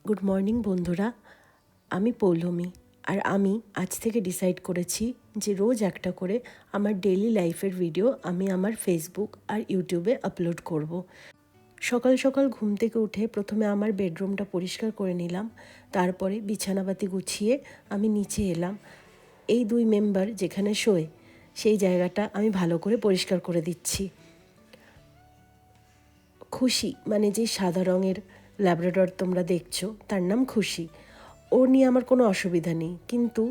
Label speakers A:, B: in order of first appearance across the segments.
A: Good morning বন্ধুরা, আমি পৌলমী। আর আমি আজ থেকে ডিসাইড করেছি যে রোজ একটা করে আমার ডেইলি লাইফের ভিডিও আমি আমার ফেসবুক আর ইউটিউবে আপলোড করব। সকাল সকাল ঘুম থেকে উঠে প্রথমে আমার বেডরুমটা পরিষ্কার করে নিলাম, তারপরে বিছানাপাতি গুছিয়ে আমি নিচে এলাম। এই দুই মেম্বার যেখানে শোয় সেই জায়গাটা আমি ভালো করে পরিষ্কার করে দিচ্ছি। খুশি মানে যে সাদা রঙের ল্যাব্রাডর তোমরা দেখছো তার নাম খুশি। ওর নিয়ে আমার কোনো অসুবিধা নেই, কিন্তু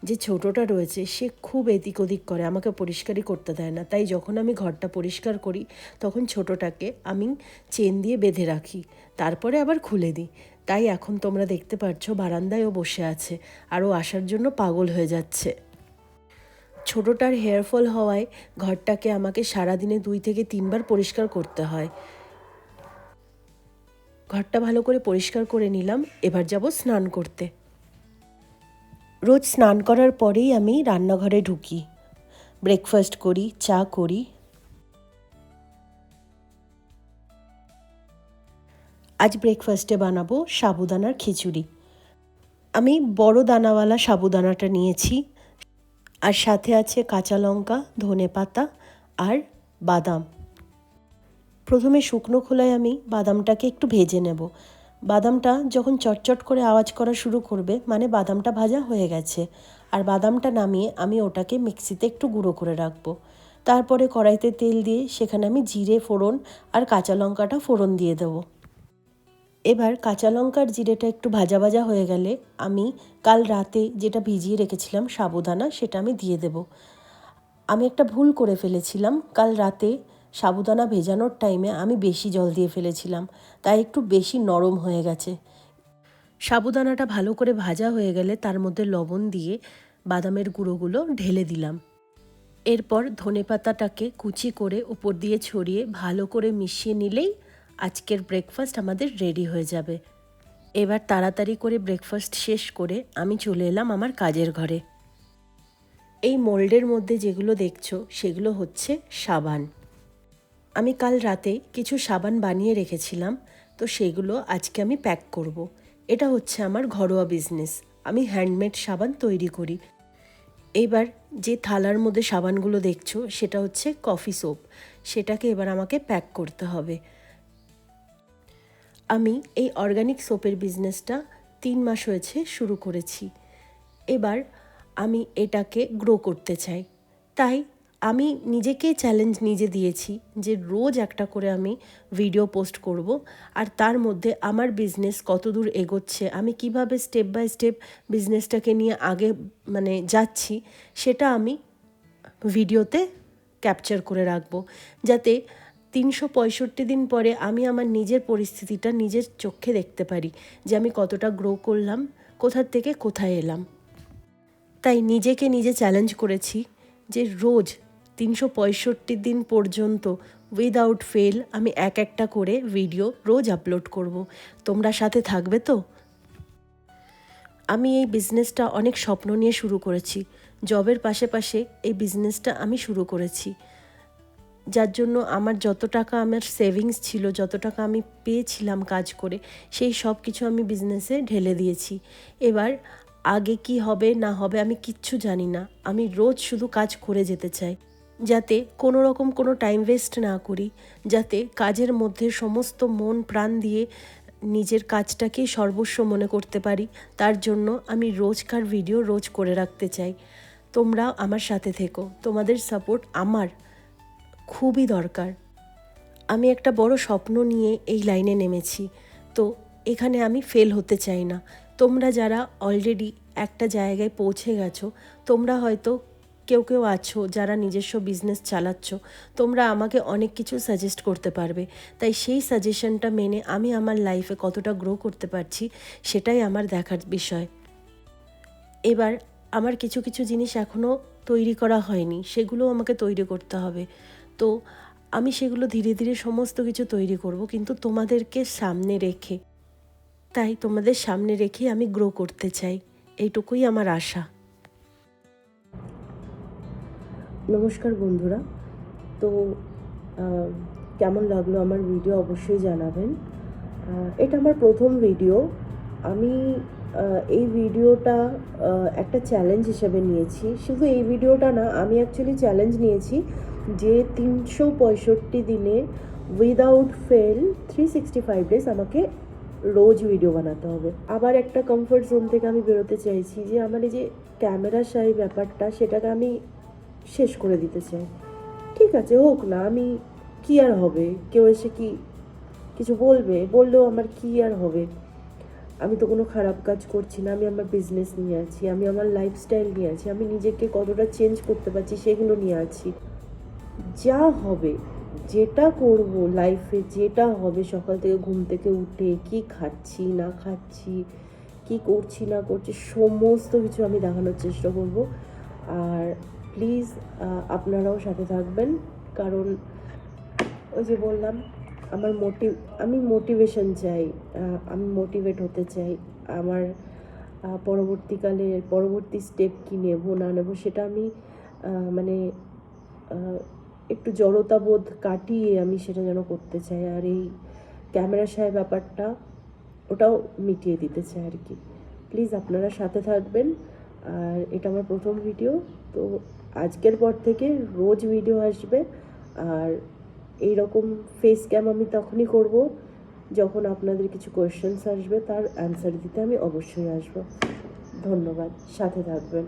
A: যে ছোটোটা রয়েছে সে খুব এদিক ওদিক করে, আমাকে পরিষ্কারই করতে দেয় না। তাই যখন আমি ঘরটা পরিষ্কার করি তখন ছোটোটাকে আমি চেন দিয়ে বেঁধে রাখি, তারপরে আবার খুলে দিই। তাই এখন তোমরা দেখতে পাচ্ছ বারান্দায় ও বসে আছে আর ও আসার জন্য পাগল হয়ে যাচ্ছে। ছোটোটার হেয়ার ফল হওয়ায় ঘরটাকে আমাকে সারাদিনে 2 থেকে 3 বার পরিষ্কার করতে হয়। ঘরটা ভালো করে পরিষ্কার করে নিলাম, এবার যাব স্নান করতে। রোজ স্নান করার পরেই আমি রান্নাঘরে ঢুকি, ব্রেকফাস্ট করি, চা করি। আজ ব্রেকফাস্টে বানাবো সাবুদানার খিচুড়ি। আমি বড় দানাওয়ালা সাবুদানাটা নিয়েছি, আর সাথে আছে কাঁচা লঙ্কা, ধনেপাতা আর বাদাম। প্রথমে শুকনো খোলায় আমি বাদামটাকে একটু ভেজে নেব। বাদামটা যখন চটচট করে আওয়াজ করা শুরু করবে মানে বাদামটা ভাজা হয়ে গেছে। আর বাদামটা নামিয়ে আমি ওটাকে মিক্সিতে একটু গুঁড়ো করে রাখবো। তারপরে কড়াইতে তেল দিয়ে সেখানে আমি জিরে ফোড়ন আর কাঁচা লঙ্কাটা ফোড়ন দিয়ে দেবো। এবার কাঁচা লঙ্কার জিরেটা একটু ভাজা ভাজা হয়ে গেলে আমি কাল রাতে যেটা ভিজিয়ে রেখেছিলাম সাবুদানা সেটা আমি দিয়ে দেব। আমি একটা ভুল করে ফেলেছিলাম, কাল রাতে সাবুদানা ভেজানোর টাইমে আমি বেশি জল দিয়ে ফেলেছিলাম, তাই একটু বেশি নরম হয়ে গেছে। সাবুদানাটা ভালো করে ভাজা হয়ে গেলে তার মধ্যে লবণ দিয়ে বাদামের গুঁড়োগুলো ঢেলে দিলাম। এরপর ধনেপাতাটাকে কুচি করে উপর দিয়ে ছড়িয়ে ভালো করে মিশিয়ে নিলেই আজকের ব্রেকফাস্ট আমাদের রেডি হয়ে যাবে। এবার তাড়াতাড়ি করে ব্রেকফাস্ট শেষ করে আমি চলে এলাম আমার কাজের ঘরে। এই মোল্ডের মধ্যে যেগুলো দেখছো সেগুলো হচ্ছে সাবান। আমি কাল রাতে কিছু সাবান বানিয়ে রেখেছিলাম, তো সেগুলো আজকে আমি প্যাক করব। এটা হচ্ছে আমার ঘরোয়া বিজনেস, আমি হ্যান্ডমেড সাবান তৈরি করি। এইবার যে থালার মধ্যে সাবানগুলো দেখছো সেটা হচ্ছে কফি সোপ, সেটাকে এবার আমাকে প্যাক করতে হবে। আমি এই অর্গানিক সোপের বিজনেসটা 3 মাস হয়েছে শুরু করেছি। এবার আমি এটাকে গ্রো করতে চাই, তাই আমি নিজেকে চ্যালেঞ্জ নিজে দিয়েছি যে রোজ একটা করে আমি ভিডিও পোস্ট করব, আর তার মধ্যে আমার বিজনেস কতদূর এগোচ্ছে, আমি কিভাবে স্টেপ বাই স্টেপ বিজনেসটাকে নিয়ে আগে যাচ্ছি সেটা আমি ভিডিওতে ক্যাপচার করে রাখবো, যাতে 365 দিন পরে আমি আমার নিজের পরিস্থিতিটা নিজের চোখে দেখতে পারি যে আমি কতটা গ্রো করলাম, কোথার থেকে কোথায় এলাম। তাই নিজেকে নিজে চ্যালেঞ্জ করেছি যে রোজ 365 দিন পর্যন্ত উইদাউট ফেল আমি একটা করে ভিডিও রোজ আপলোড করব। তোমরা সাথে থাকবে তো? আমি এই বিজনেসটা অনেক স্বপ্ন নিয়ে শুরু করেছি, জবের পাশে এই বিজনেসটা আমি শুরু করেছি, যার জন্য আমার যত টাকা আমার সেভিংস ছিল, যত টাকা আমি পেয়েছিলাম কাজ করে, সেই সব কিছু আমি বিজনেসে ঢেলে দিয়েছি। এবার আগে কি হবে না হবে আমি কিচ্ছু জানি না, আমি রোজ শুধু কাজ করে যেতে চাই, যাতে কোনো রকম কোনো টাইম ওয়েস্ট না করি, যাতে কাজের মধ্যে সমস্ত মন প্রাণ দিয়ে নিজের কাজটাকে সর্বস্ব মনে করতে পারি। তার জন্য আমি রোজকার ভিডিও রোজ করে রাখতে চাই। তোমরা আমার সাথে থেকো, তোমাদের সাপোর্ট আমার খুবই দরকার। আমি একটা বড় স্বপ্ন নিয়ে এই লাইনে নেমেছি, তো এখানে আমি ফেল হতে চাই না। তোমরা যারা অলরেডি একটা জায়গায় পৌঁছে গেছো, তোমরা হয়তো কেউ আছো যারা নিজস্ব বিজনেস চালাচ্ছ, তোমরা আমাকে অনেক কিছু সাজেস্ট করতে পারবে। তাই সেই সাজেশনটা মেনে আমি আমার লাইফে কতটা গ্রো করতে পারছি সেটাই আমার দেখার বিষয়। এবার আমার কিছু কিছু জিনিস এখনও তৈরি করা হয়নি, সেগুলো আমাকে তৈরি করতে হবে। তো আমি সেগুলো ধীরে ধীরে সমস্ত কিছু তৈরি করব, কিন্তু তোমাদেরকে সামনে রেখে। তাই তোমাদের সামনে রেখে আমি গ্রো করতে চাই, এইটুকুই আমার আশা। নমস্কার বন্ধুরা, তো কেমন লাগলো আমার ভিডিও অবশ্যই জানাবেন। এটা আমার প্রথম ভিডিও, আমি এই ভিডিওটা একটা চ্যালেঞ্জ হিসেবে নিয়েছি। শুধু এই ভিডিওটা না, আমি অ্যাকচুয়ালি চ্যালেঞ্জ নিয়েছি যে 365 দিনে উইদাউট ফেল 365 ডেজ আমাকে রোজ ভিডিও বানাতে হবে। আবার একটা কমফর্ট জোন থেকে আমি বেরোতে চাইছি যে আমার এই যে ক্যামেরা শাই ব্যাপারটা, সেটাকে আমি শেষ করে দিতে চাই। ঠিক আছে, হোক না, আমি কী আর হবে, কেউ এসে কি কিছু বললেও আমার কী আর হবে। আমি তো কোনো খারাপ কাজ করছি না, আমি আমার বিজনেস নিয়ে আছি, আমি আমার লাইফস্টাইল নিয়ে আছি, আমি নিজেকে কতটা চেঞ্জ করতে পারছি সেগুলো নিয়ে আছি। যা হবে, যেটা করব লাইফে, যেটা হবে, সকাল থেকে ঘুম থেকে উঠে কি খাচ্ছি না খাচ্ছি, কি করছি না করছি, সমস্ত কিছু আমি দেখানোর চেষ্টা করব। আর প্লিজ আপনারাও সাথে থাকবেন, কারণ ওই যে বললাম, আমি মোটিভেশন চাই, আমি মোটিভেট হতে চাই। আমার পরবর্তী স্টেপ কী নেব না নেব সেটা আমি মানে একটু জড়তাবোধ কাটিয়ে আমি সেটা যেন করতে চাই। আর এই ক্যামেরা শায় ব্যাপারটা, ওটাও মিটিয়ে দিতে চাই আর কি। প্লিজ আপনারা সাথে থাকবেন। আর এটা আমার প্রথম ভিডিও, তো আজকের পর থেকে রোজ ভিডিও আসবে। আর এই রকম ফেস ক্যাম আমি তখনই করব যখন আপনাদের কিছু কোয়েশ্চেন্স আসবে, তার অ্যান্সার দিতে আমি অবশ্যই আসবো। ধন্যবাদ, সাথে থাকবেন।